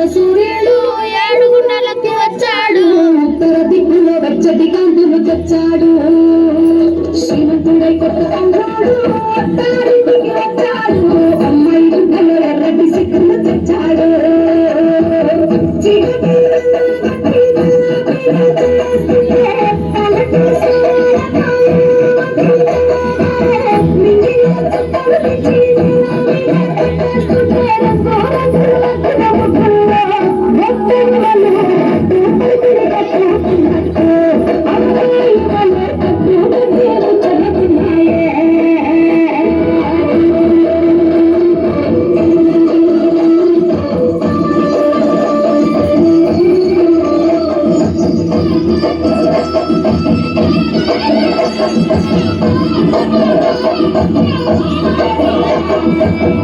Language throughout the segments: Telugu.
సూర్యుడు ఏడుగున్నలకు వచ్చాడు ఉత్తర దిక్కులో వెచ్చటి కాంతులు తెచ్చాడు శ్రీమంతుడై కొత్త అంగాడు అత్తారింటికి వచ్చాడు అమ్మాయి గుడ్డలో ఎర్రటి సిక్కులు తెచ్చాడు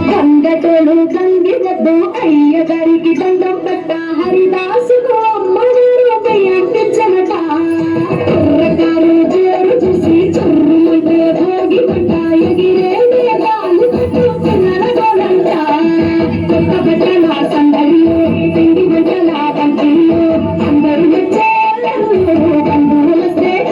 గంగటోలు గంగిదద్దు అయ్య గారికి దండం పెట్ట హరిదాసుకు అమ్మగారు అయ్యంటించనట కుర్రకారు జేరు చూసి చుర్రుమంటే భోగి పట్ట ఎగిరే మేఘాలు కట్టుకున్నదోలంట కొత్త బట్టల సందడిలో తిండి బట్టల బంతిలో అందరూ మెచ్చేళ్ళు బంధువుల స్నేహ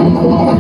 Thank you.